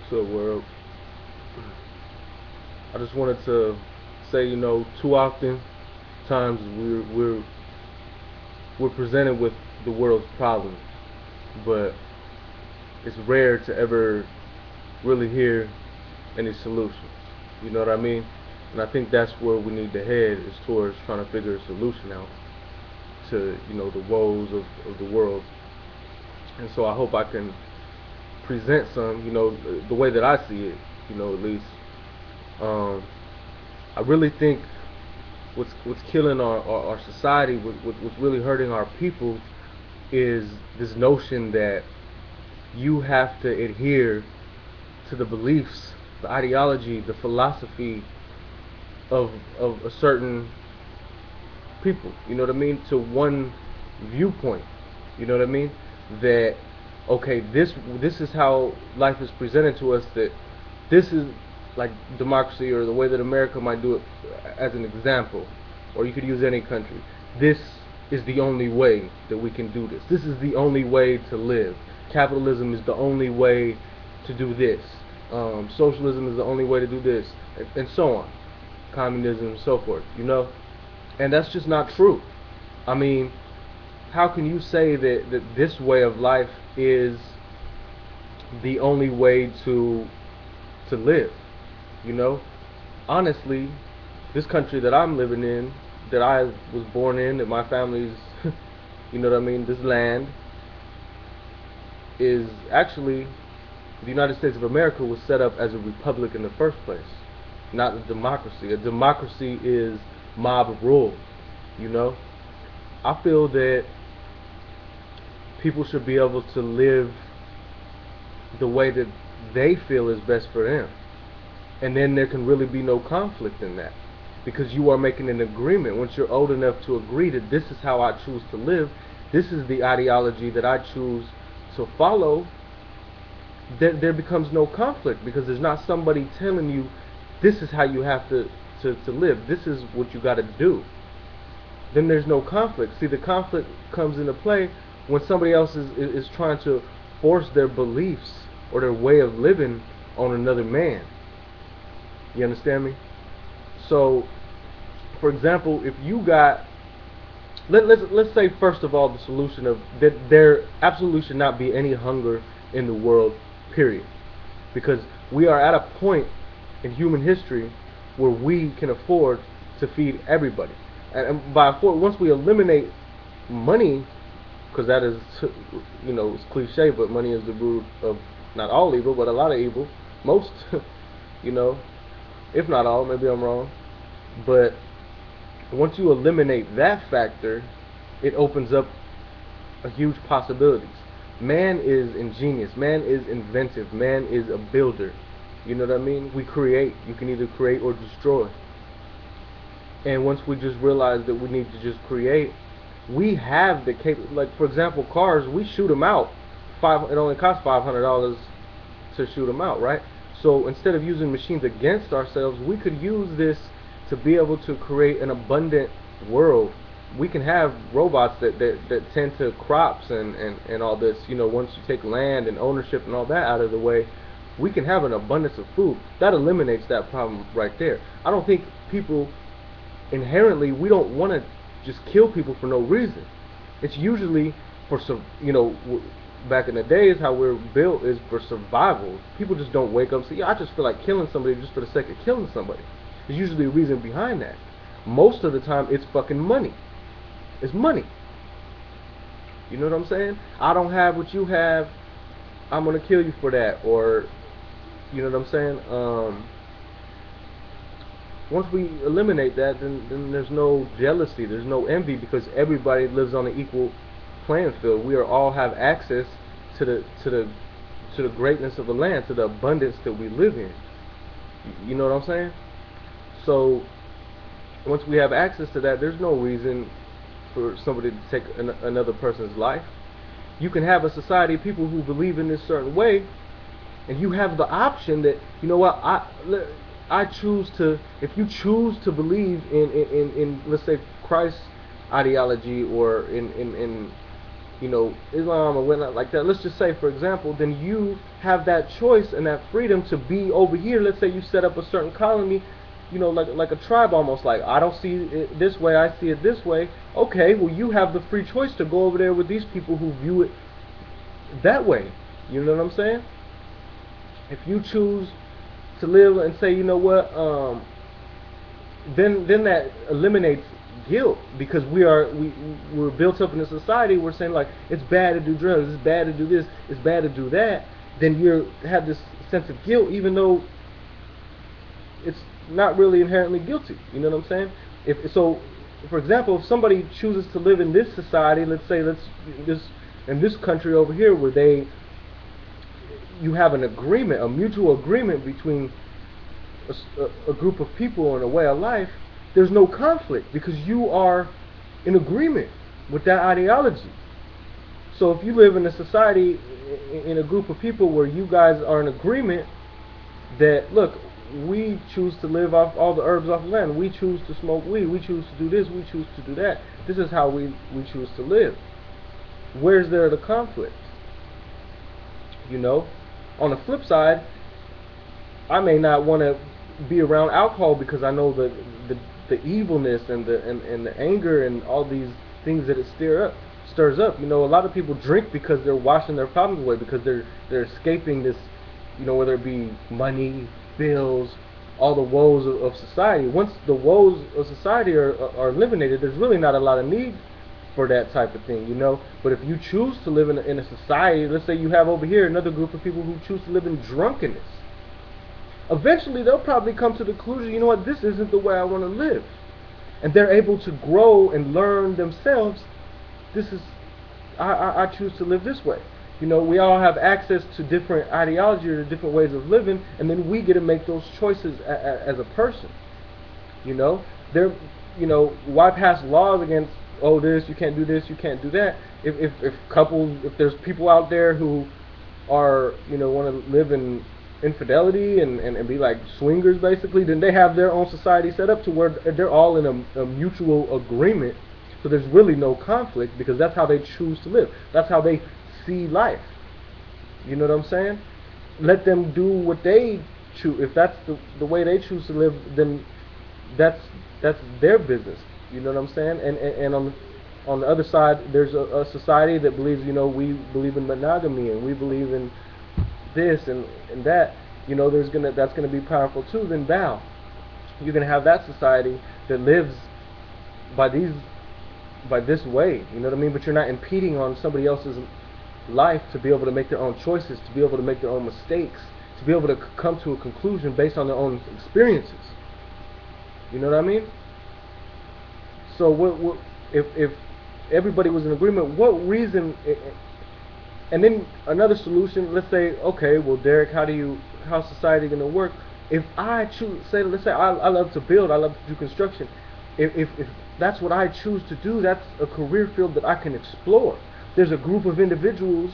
So, world, I just wanted to say, too often times we're presented with the world's problems, but it's rare to ever really hear any solutions. You know what I mean? And I think that's where we need to head, is towards trying to figure a solution out to the woes of the world. And so I hope I can present some, the way that I see it, at least. Um, I really think what's killing our society, what's really hurting our people, is this notion that you have to adhere to the beliefs, the ideology, the philosophy of a certain people. You know what I mean? To one viewpoint. You know what I mean? That okay, this is how life is presented to us. That this is like democracy, or the way that America might do it, as an example, or you could use any country. This is the only way that we can do this. This is the only way to live. Capitalism is the only way to do this. Socialism is the only way to do this, and so on. Communism, and so forth. And that's just not true. I mean, how can you say that this way of life is the only way to live? You know, honestly, this country that I'm living in, that I was born in, that my family's, you know what I mean, this land is actually, the United States of America was set up as a republic in the first place, not a democracy. A democracy is mob rule. I feel that people should be able to live the way that they feel is best for them, and then there can really be no conflict in that, because you are making an agreement. Once you're old enough to agree that this is how I choose to live, this is the ideology that I choose to follow, there becomes no conflict, because there's not somebody telling you this is how you have to live, this is what you got to do. Then there's no conflict. See, the conflict comes into play when somebody else is trying to force their beliefs or their way of living on another man. You understand me? So, for example, if you got, let's say first of all, the solution of that there absolutely should not be any hunger in the world, period, because we are at a point in human history where we can afford to feed everybody. And by afford, once we eliminate money, because that is, it's cliche, but money is the root of not all evil, but a lot of evil. Most, if not all, maybe I'm wrong. But once you eliminate that factor, it opens up a huge possibilities. Man is ingenious. Man is inventive. Man is a builder. You know what I mean? We create. You can either create or destroy. And once we just realize that we need to just create, we have the like, for example, cars, we shoot them out. It only costs $500 to shoot them out, right? So instead of using machines against ourselves, we could use this to be able to create an abundant world. We can have robots that tend to crops and all this. Once you take land and ownership and all that out of the way, we can have an abundance of food. That eliminates that problem right there. I don't think people inherently, we don't want to just kill people for no reason. It's usually for back in the days, how we're built is for survival. People just don't wake up and say, yeah, I just feel like killing somebody just for the sake of killing somebody. There's usually a reason behind that. Most of the time, it's fucking money. It's money. You know what I'm saying? I don't have what you have, I'm gonna kill you for that. Or, you know what I'm saying? Once we eliminate that, then there's no jealousy, there's no envy, because everybody lives on an equal playing field. We are all have access to the greatness of the land, to the abundance that we live in. You know what I'm saying? So once we have access to that, there's no reason for somebody to take another person's life. You can have a society of people who believe in this certain way, and you have the option that, you know what, I choose to, if you choose to believe in let's say Christ's ideology, or in Islam or whatnot like that, let's just say, for example, then you have that choice and that freedom to be over here. Let's say you set up a certain colony, like a tribe almost. Like, I don't see it this way, I see it this way. Okay, well, you have the free choice to go over there with these people who view it that way. You know what I'm saying? If you choose to live and say, you know what, then that eliminates guilt, because we're built up in a society. We're saying, like, it's bad to do drugs, it's bad to do this, it's bad to do that. Then you have this sense of guilt, even though it's not really inherently guilty. You know what I'm saying? If so, for example, if somebody chooses to live in this society, let's say in this country over here, where you have an agreement, a mutual agreement between a group of people and a way of life, there's no conflict because you are in agreement with that ideology. So if you live in a society, in a group of people where you guys are in agreement that, look, we choose to live off all the herbs off the land, we choose to smoke weed, we choose to do this, we choose to do that, this is how we choose to live. Where's there the conflict? On the flip side, I may not want to be around alcohol because I know the evilness and the anger and all these things that it stirs up. A lot of people drink because they're washing their problems away, because they're escaping this, whether it be money, bills, all the woes of society. Once the woes of society are eliminated, there's really not a lot of need for that type of thing, But if you choose to live in a society, let's say you have over here another group of people who choose to live in drunkenness, eventually they'll probably come to the conclusion, you know what, this isn't the way I want to live. And they're able to grow and learn themselves. I choose to live this way. We all have access to different ideology or different ways of living, and then we get to make those choices as a person. Why pass laws against, oh, this, you can't do this, you can't do that? If there's people out there who are, want to live in infidelity and be like swingers basically, then they have their own society set up to where they're all in a mutual agreement. So there's really no conflict, because that's how they choose to live. That's how they see life. You know what I'm saying? Let them do what they choose. If that's the way they choose to live, then that's their business. You know what I'm saying? And on the other side, there's a society that believes, we believe in monogamy and we believe in this and that. That's gonna be powerful too. Then bow. You're gonna have that society that lives by this way. You know what I mean? But you're not impeding on somebody else's life to be able to make their own choices, to be able to make their own mistakes, to be able to come to a conclusion based on their own experiences. You know what I mean? So if everybody was in agreement, what reason? And then another solution. Let's say, okay, well, Derek, how's society going to work? If I choose, let's say I love to build, I love to do construction. If that's what I choose to do, that's a career field that I can explore. There's a group of individuals,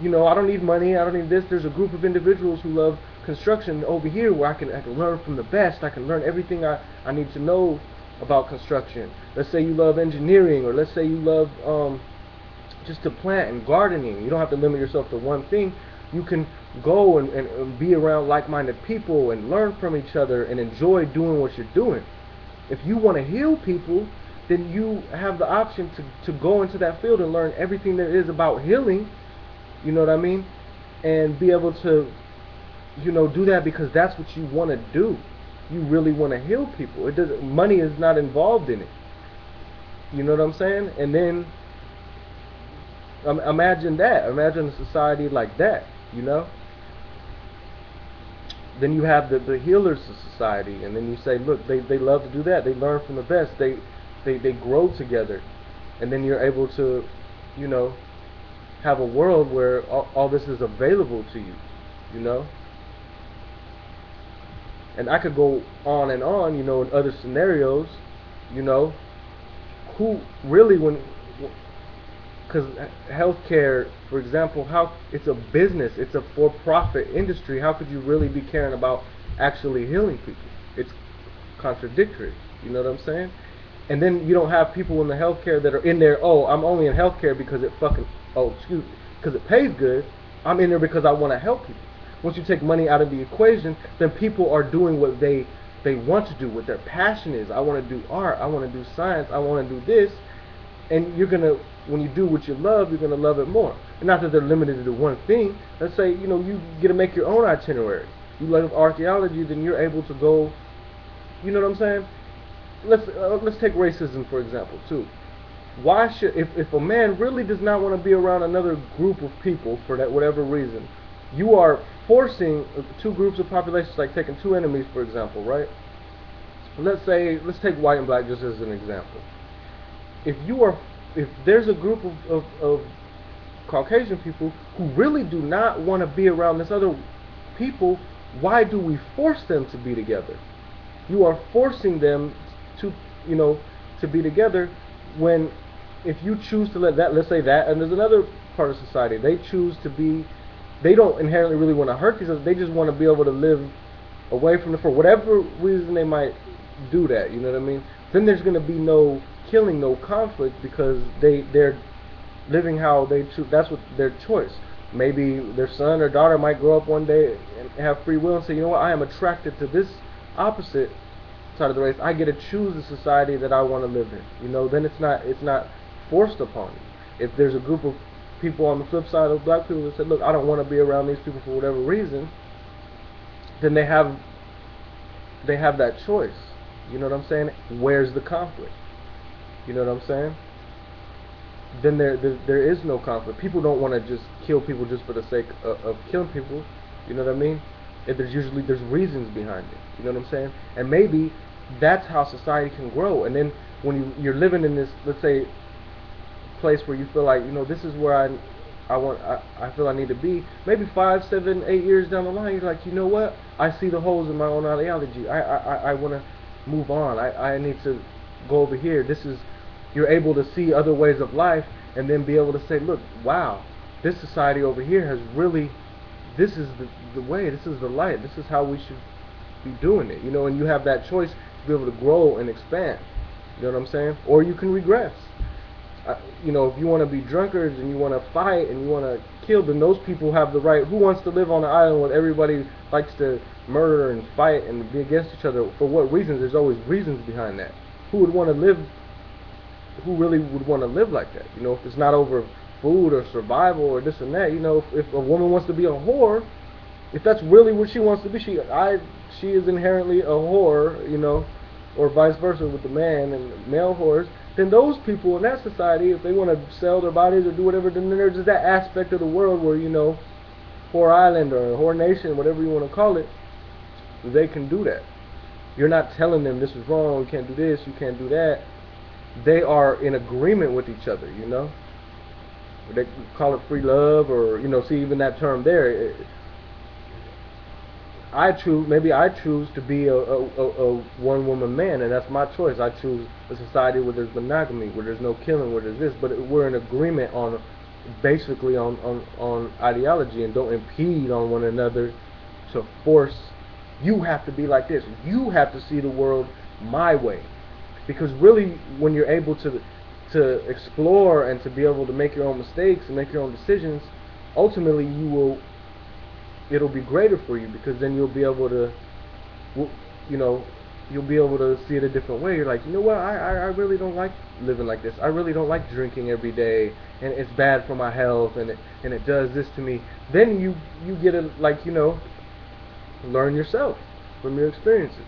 I don't need money, I don't need this. There's a group of individuals who love construction over here where I can learn from the best. I can learn everything I need to know about construction. Let's say you love engineering, or let's say you love just to plant and gardening. You don't have to limit yourself to one thing. You can go and be around like-minded people and learn from each other and enjoy doing what you're doing. If you want to heal people, then you have the option to go into that field and learn everything there is about healing. You know what I mean? And be able to, do that because that's what you want to do. You really want to heal people. Money is not involved in it. You know what I'm saying? And then imagine that. Imagine a society like that. Then you have the healers of society, and then you say, look, they love to do that. They learn from the best. They grow together, and then you're able to, have a world where all this is available to you. And I could go on and on, in other scenarios, who really, because healthcare, for example, it's a business, it's a for-profit industry. How could you really be caring about actually healing people? It's contradictory. You know what I'm saying? And then you don't have people in the healthcare that are in there. Oh, I'm only in healthcare because it fucking because it pays good. I'm in there because I want to help people. Once you take money out of the equation, then people are doing what they want to do, what their passion is. I want to do art. I want to do science. I want to do this. And you're gonna, when you do what you love, you're gonna love it more. And not that they're limited to one thing. Let's say you get to make your own itinerary. You love archaeology, then you're able to go. You know what I'm saying? Let's take racism for example too. Why should if a man really does not want to be around another group of people for that whatever reason, you are forcing two groups of populations, like taking two enemies for example, right? Let's take white and black just as an example. If there's a group of Caucasian people who really do not want to be around this other people, why do we force them to be together? You are forcing them to to be together, when if you choose to let that, let's say that, and there's another part of society, they choose to be, they don't inherently really want to hurt these others, they just want to be able to live away from them for whatever reason they might do that, you know what I mean? Then there's going to be no killing, no conflict, because they're living how they choose. That's what their choice. Maybe their son or daughter might grow up one day and have free will and say, you know what, I am attracted to this opposite side of the race. I get to choose the society that I want to live in. Then it's not forced upon you. If there's a group of people on the flip side of black people that said, look, I don't want to be around these people for whatever reason, then they have that choice. You know what I'm saying? Where's the conflict? You know what I'm saying? Then there is no conflict. People don't want to just kill people just for the sake of killing people. You know what I mean? There's reasons behind it. You know what I'm saying? And maybe that's how society can grow. And then when you're living in this, let's say, place where you feel like, this is where I feel I need to be. Maybe 5, 7, 8 years down the line, you're like, you know what? I see the holes in my own ideology. I want to move on. I need to go over here. You're able to see other ways of life, and then be able to say, look, wow, this society over here has really, this is the way, this is the light, this is how we should be doing it, and you have that choice to be able to grow and expand, you know what I'm saying? Or you can regress. If you want to be drunkards and you want to fight and you want to kill, then those people have the right. Who wants to live on an island where everybody likes to murder and fight and be against each other? For what reasons? There's always reasons behind that. Who really would want to live like that? If it's not over food or survival or this and that, if a woman wants to be a whore, if that's really what she wants to be, she is inherently a whore, or vice versa with the man and male whores, then those people in that society, if they want to sell their bodies or do whatever, then there's just that aspect of the world where, whore island or whore nation, whatever you want to call it, they can do that. You're not telling them this is wrong, you can't do this, you can't do that. They are in agreement with each other, They call it free love, or, see, even that term there. Maybe I choose to be a one-woman man, and that's my choice. I choose a society where there's monogamy, where there's no killing, where there's this, but we're in agreement on, basically on ideology, and don't impede on one another to force, you have to be like this, you have to see the world my way. Because really, when you're able to explore and to be able to make your own mistakes and make your own decisions, ultimately it'll be greater for you, because then you'll be able to, you'll be able to see it a different way. You're like, you know what, I really don't like living like this. I really don't like drinking every day, and it's bad for my health, and it does this to me. Then you get to, learn yourself from your experiences.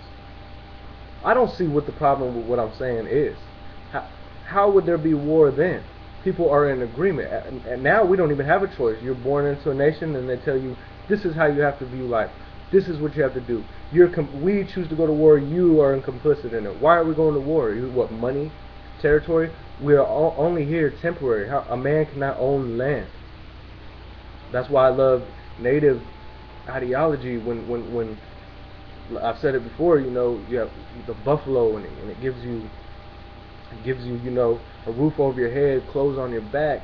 I don't see what the problem with what I'm saying is. How would there be war then? People are in agreement, and now we don't even have a choice. You're born into a nation, and they tell you, this is how you have to view life. This is what you have to do. We choose to go to war. You are complicit in it. Why are we going to war? What, money, territory? We are only here temporary. A man cannot own land. That's why I love native ideology. When I've said it before, you have the buffalo, and it gives you, a roof over your head, clothes on your back.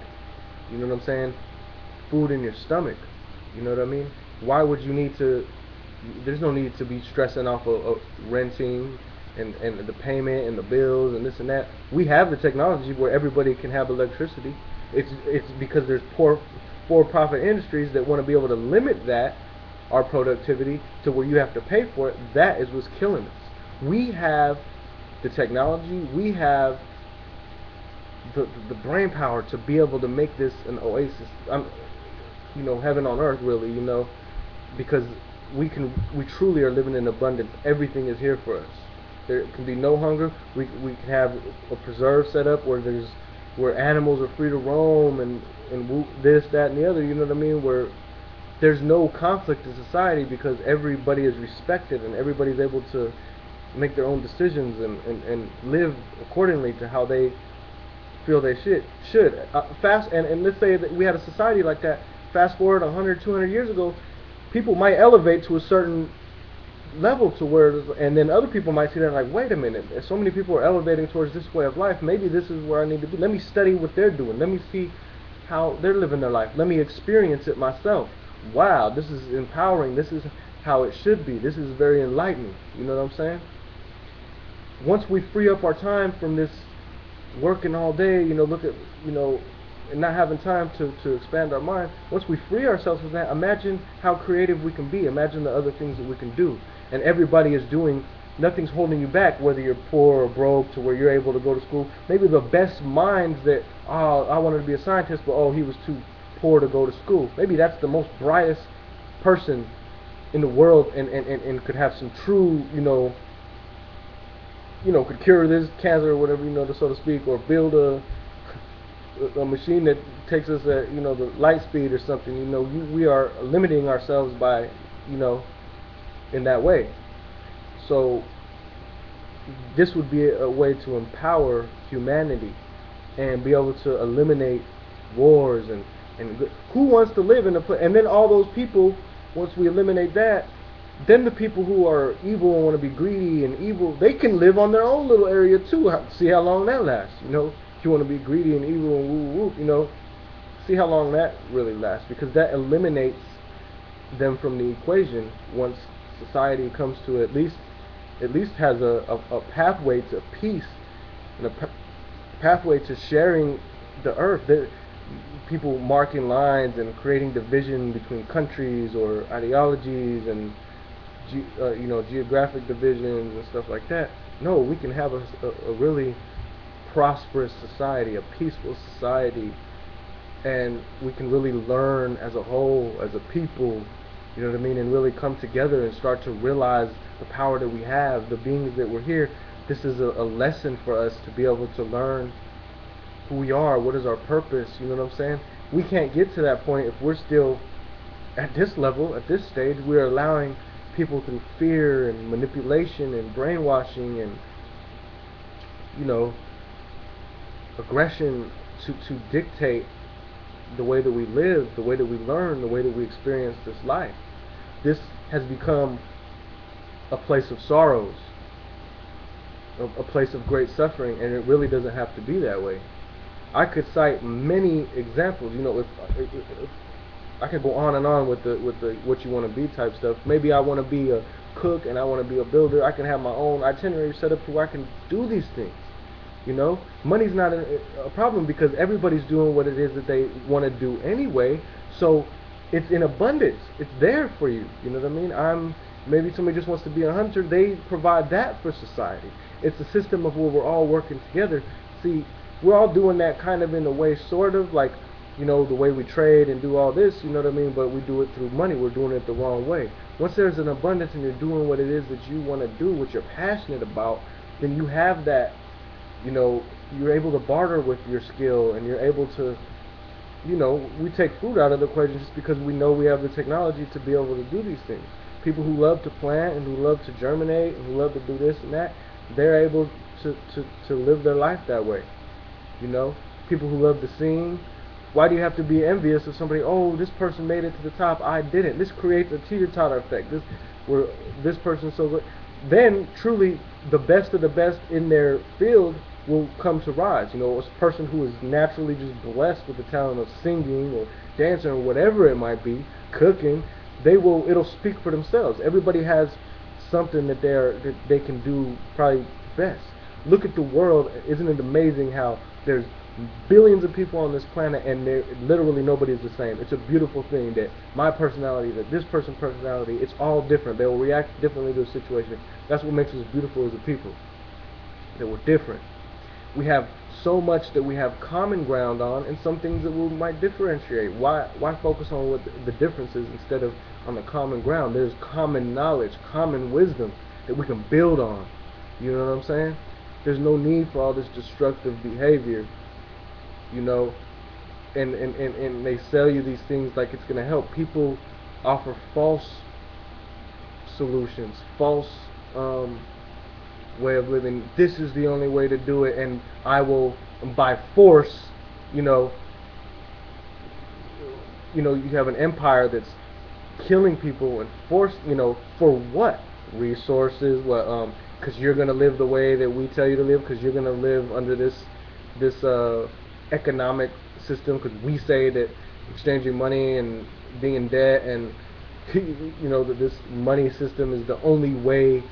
You know what I'm saying? Food in your stomach. You know what I mean? Why would you need to? There's no need to be stressing off of renting and the payment and the bills and this and that. We have the technology where everybody can have electricity. It's because there's poor for-profit industries that want to be able to limit that, our productivity, to where you have to pay for it. That is what's killing us. We have the technology, we have the brain power to be able to make this an oasis, heaven on earth, really, because we truly are living in abundance. Everything is here for us. There can be no hunger. We can have a preserve set up where animals are free to roam and this, that, and the other. You know what I mean? Where there's no conflict in society because everybody is respected and everybody's able to make their own decisions and live accordingly to how they feel they should. And let's say that we had a society like that. Fast forward 100, 200 years ago, people might elevate to a certain level to where, and then other people might see that like, wait a minute, if so many people are elevating towards this way of life, maybe this is where I need to be. Let me study what they're doing. Let me see how they're living their life. Let me experience it myself. Wow, this is empowering. This is how it should be. This is very enlightening. You know what I'm saying? Once we free up our time from this working all day, and not having time to expand our mind, once we free ourselves from that, imagine how creative we can be. Imagine the other things that we can do. And everybody is doing, nothing's holding you back, whether you're poor or broke, to where you're able to go to school. Maybe the best minds that, I wanted to be a scientist, but he was too poor to go to school. Maybe that's the most brightest person in the world and could have some true, could cure this cancer or whatever, so to speak, or build a machine that takes us at, the light speed or something. We are limiting ourselves by, in that way. So this would be a way to empower humanity and be able to eliminate wars and who wants to live in a place, and then all those people, once we eliminate that, then the people who are evil and want to be greedy and evil, they can live on their own little area too. See how long that lasts. If you want to be greedy and evil and woo, see how long that really lasts, because that eliminates them from the equation. Once society comes to at least has a pathway to peace and a pathway to sharing the earth. People marking lines and creating division between countries or ideologies and geographic divisions and stuff like that. No, we can have a really prosperous society, a peaceful society, and we can really learn as a whole, as a people, you know what I mean, and really come together and start to realize the power that we have, the beings that we're here. This is a lesson for us to be able to learn who we are, what is our purpose, you know what I'm saying? We can't get to that point if we're still at this level, at this stage. We're allowing people through fear and manipulation and brainwashing and aggression to dictate the way that we live, the way that we learn, the way that we experience this life. This has become a place of sorrows, a place of great suffering, and it really doesn't have to be that way. I could cite many examples. If I could go on and on with the what you want to be type stuff. Maybe I want to be a cook and I want to be a builder. I can have my own itinerary set up to where I can do these things. Money's not a problem because everybody's doing what it is that they want to do anyway. So it's in abundance. It's there for you. You know what I mean? Maybe somebody just wants to be a hunter. They provide that for society. It's a system of where we're all working together. See, we're all doing that kind of in a way, sort of like, the way we trade and do all this, you know what I mean? But we do it through money. We're doing it the wrong way. Once there's an abundance and you're doing what it is that you want to do, what you're passionate about, then you have that, you're able to barter with your skill, and you're able to, we take food out of the equation just because we know we have the technology to be able to do these things. People who love to plant and who love to germinate and who love to do this and that, they're able to live their life that way. People who love to sing. Why do you have to be envious of somebody? Oh, this person made it to the top, I didn't. This creates a teeter-totter effect. This person's so good. Then truly the best of the best in their field will come to rise. A person who is naturally just blessed with the talent of singing or dancing or whatever it might be, cooking, it'll speak for themselves. Everybody has something that they can do probably best. Look at the world. Isn't it amazing how there's billions of people on this planet and literally nobody is the same. It's a beautiful thing that my personality, that this person's personality, it's all different. They will react differently to a situation. That's what makes us beautiful as a people, that we're different. We have so much that we have common ground on, and some things that we might differentiate. Why focus on what the difference is instead of on the common ground? There's common knowledge, common wisdom that we can build on. You know what I'm saying? There's no need for all this destructive behavior, you know, and they sell you these things like it's going to help. People offer false solutions, false way of living. This is the only way to do it, and I will, by force, you know, you have an empire that's killing people and force, for what? Resources, what? Because you're gonna live the way that we tell you to live, because you're gonna live under this economic system, because we say that exchanging money and being in debt and that this money system is the only way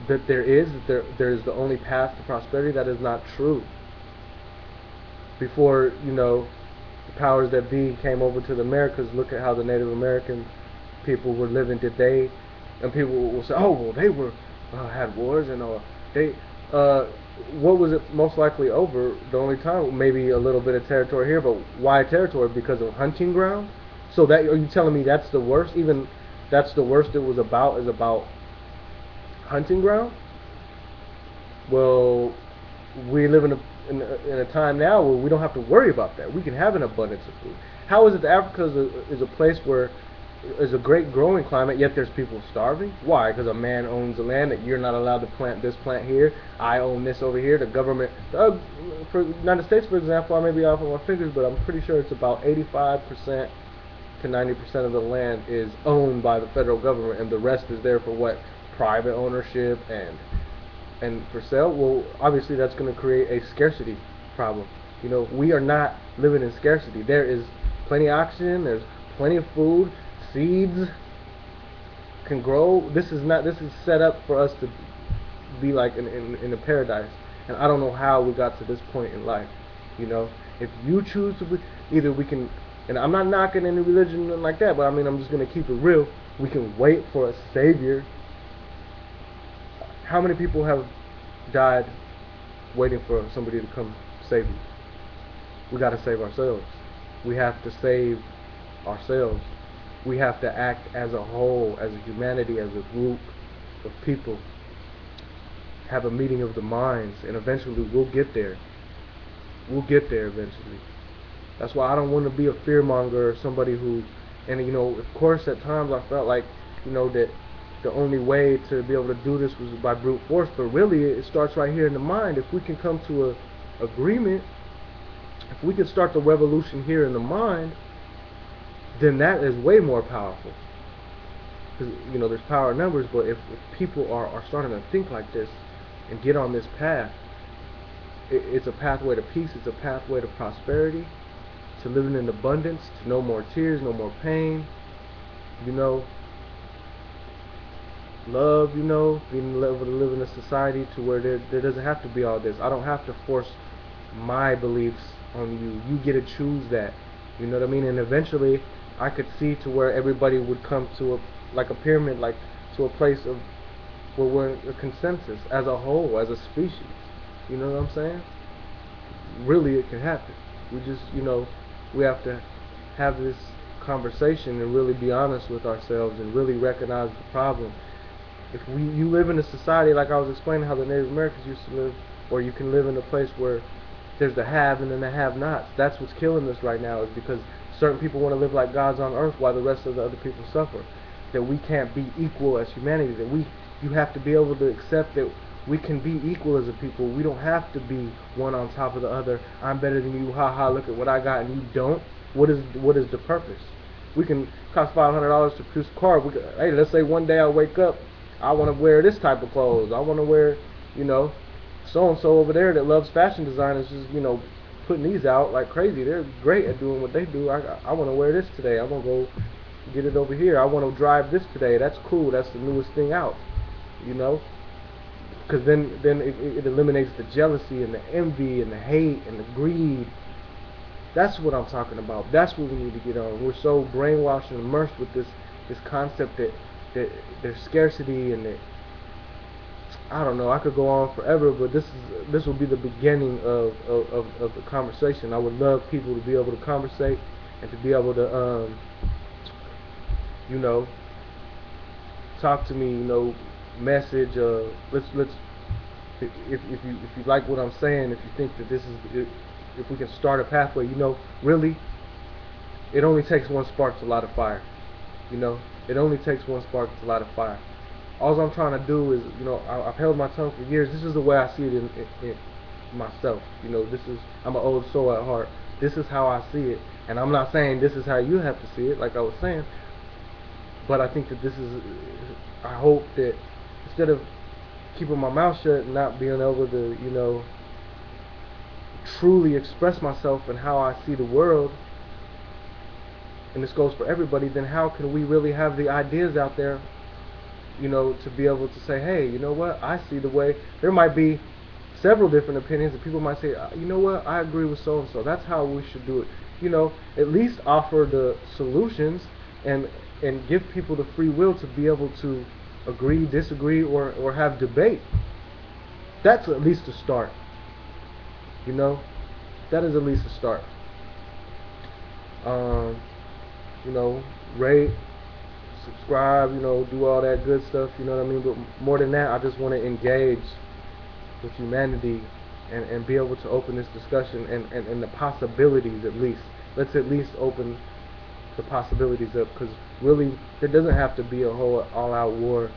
that there is the only path to prosperity. That is not true. Before the powers that be came over to the Americas, look at how the Native American people were living today, and people will say, oh well, they were had wars and they what was it most likely over? The only time, maybe a little bit of territory here, but why territory? Because of hunting ground. So that, are you telling me that's the worst? Even that's the worst it was about, is about hunting ground? Well, we live in a time now where we don't have to worry about that. We can have an abundance of food. How is it that Africa is a place where is a great growing climate, yet there's people starving? Why? Because a man owns the land, that you're not allowed to plant this plant here. I own this over here. The government, for the United States, for example, I may be off on my fingers, but I'm pretty sure it's about 85% to 90% of the land is owned by the federal government, and the rest is there for what? Private ownership and for sale. Well, obviously that's going to create a scarcity problem. We are not living in scarcity. There is plenty of oxygen. There's plenty of food. Seeds can grow. This is set up for us to be like in a paradise. And I don't know how we got to this point in life. If you choose to be, either we can, and I'm not knocking any religion like that, but I mean, I'm just going to keep it real. We can wait for a savior. How many people have died waiting for somebody to come save you? We got to save ourselves. We have to save ourselves. We have to act as a whole, as a humanity, as a group of people. Have a meeting of the minds, and eventually we'll get there. We'll get there eventually. That's why I don't want to be a fearmonger or somebody who, and of course at times I felt like, that the only way to be able to do this was by brute force, but really it starts right here in the mind. If we can come to a agreement, if we can start the revolution here in the mind, then that is way more powerful. Because there's power in numbers, but if people are starting to think like this and get on this path, it's a pathway to peace. It's a pathway to prosperity, to living in abundance, to no more tears, no more pain. Love, being able to live in a society to where there doesn't have to be all this. I don't have to force my beliefs on you. You get to choose that. You know what I mean? And eventually I could see to where everybody would come to a pyramid, like to a place of where we're in a consensus as a whole, as a species. You know what I'm saying? Really, it can happen. We just, we have to have this conversation and really be honest with ourselves and really recognize the problem. If you live in a society like I was explaining how the Native Americans used to live, or you can live in a place where there's the have and then the have-nots. That's what's killing us right now, is because certain people want to live like gods on earth while the rest of the other people suffer. That we can't be equal as humanity. That you have to be able to accept that we can be equal as a people. We don't have to be one on top of the other. I'm better than you. Ha ha! Look at what I got and you don't. What is the purpose? We can cost $500 to produce a car. Hey, let's say one day I wake up, I want to wear this type of clothes. I want to wear, so and so over there that loves fashion design is just, putting these out like crazy. They're great at doing what they do. I want to wear this today. I want to go get it over here. I want to drive this today. That's cool. That's the newest thing out. you know, because then it eliminates the jealousy and the envy and the hate and the greed. That's what I'm talking about. That's what we need to get on. We're so brainwashed and immersed with this concept that there's scarcity and that, I don't know. I could go on forever, but this will be the beginning of the conversation. I would love people to be able to conversate and to be able to you know, talk to me. You know, message. Let's if you like what I'm saying, if you think that this is, if we can start a pathway, you know, really, it only takes one spark to light a fire. You know, it only takes one spark to light a fire. All I'm trying to do is, you know, I've held my tongue for years. This is the way I see it in myself. You know, I'm an old soul at heart. This is how I see it, and I'm not saying this is how you have to see it, like I was saying. But I think that I hope that instead of keeping my mouth shut and not being able to, you know, truly express myself and how I see the world, and this goes for everybody, then how can we really have the ideas out there, you know, to be able to say, hey, you know what, I see the way. There might be several different opinions, and people might say, you know what, I agree with so and so. That's how we should do it. You know, at least offer the solutions and give people the free will to be able to agree, disagree, or have debate. That's at least a start. You know, that is at least a start. You know, rate, subscribe, you know, do all that good stuff, you know what I mean? But more than that, I just want to engage with humanity and be able to open this discussion and the possibilities at least. Let's at least open the possibilities up, because really, there doesn't have to be a whole all-out war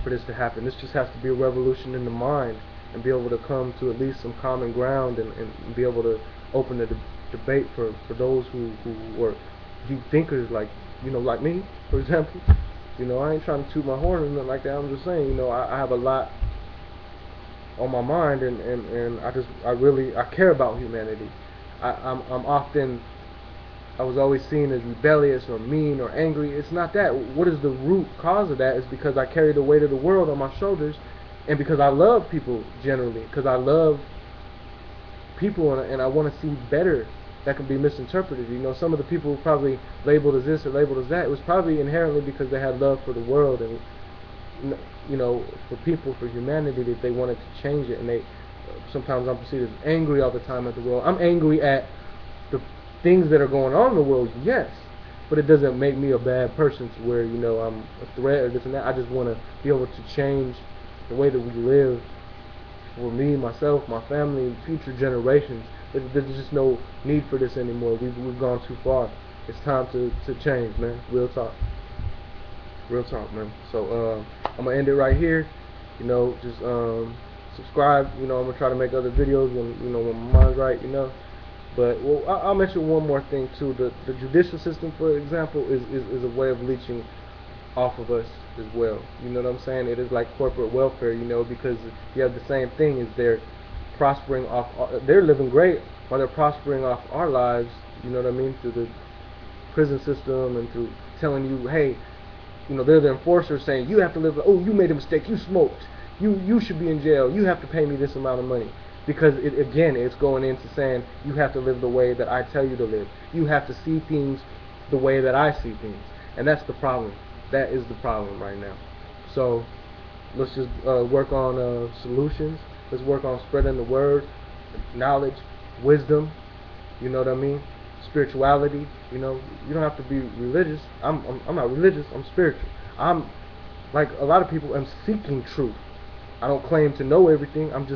for this to happen. This just has to be a revolution in the mind and be able to come to at least some common ground and be able to open the debate for those who were deep thinkers, like, you know, like me, for example. You know, I ain't trying to toot my horn or nothing like that. I'm just saying, you know, I have a lot on my mind, and I care about humanity. I was always seen as rebellious or mean or angry. It's not that. What is the root cause of that is because I carry the weight of the world on my shoulders, and because I love people generally, because I love people and I want to see better. That can be misinterpreted. You know, some of the people probably labeled as this or labeled as that, it was probably inherently because they had love for the world and, you know, for people, for humanity, that they wanted to change it. And they, sometimes I'm perceived as angry all the time at the world. I'm angry at the things that are going on in the world, yes, but it doesn't make me a bad person to where, you know, I'm a threat or this and that. I just want to be able to change the way that we live for me, myself, my family, future generations. There's just no need for this anymore. We've gone too far. It's time to change, man. Real talk. Real talk, man. So I'm gonna end it right here. You know, just subscribe. You know, I'm gonna try to make other videos when, you know, when my mind's right. You know, but well, I'll mention one more thing too. The judicial system, for example, is a way of leeching off of us as well. You know what I'm saying? It is like corporate welfare. You know, because you have the same thing as they're prospering off, they're living great while they're prospering off our lives, you know what I mean, through the prison system and through telling you, hey, you know, they're the enforcers saying, you have to live, oh, you made a mistake, you smoked, you should be in jail, you have to pay me this amount of money. Because, again, it's going into saying, you have to live the way that I tell you to live. You have to see things the way that I see things. And that's the problem. That is the problem right now. So, let's just work on solutions. Let's work on spreading the word, knowledge, wisdom, you know what I mean? Spirituality, you know, you don't have to be religious. I'm not religious, I'm spiritual. I'm, like a lot of people, I'm seeking truth. I don't claim to know everything, I'm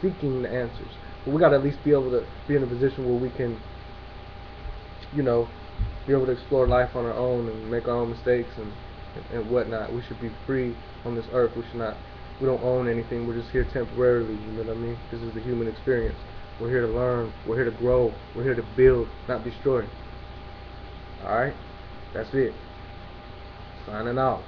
seeking the answers. But we gotta at least be able to be in a position where we can, you know, be able to explore life on our own and make our own mistakes and whatnot. We should be free on this earth. We don't own anything. We're just here temporarily, you know what I mean? This is the human experience. We're here to learn. We're here to grow. We're here to build, not destroy. Alright? That's it. Signing out.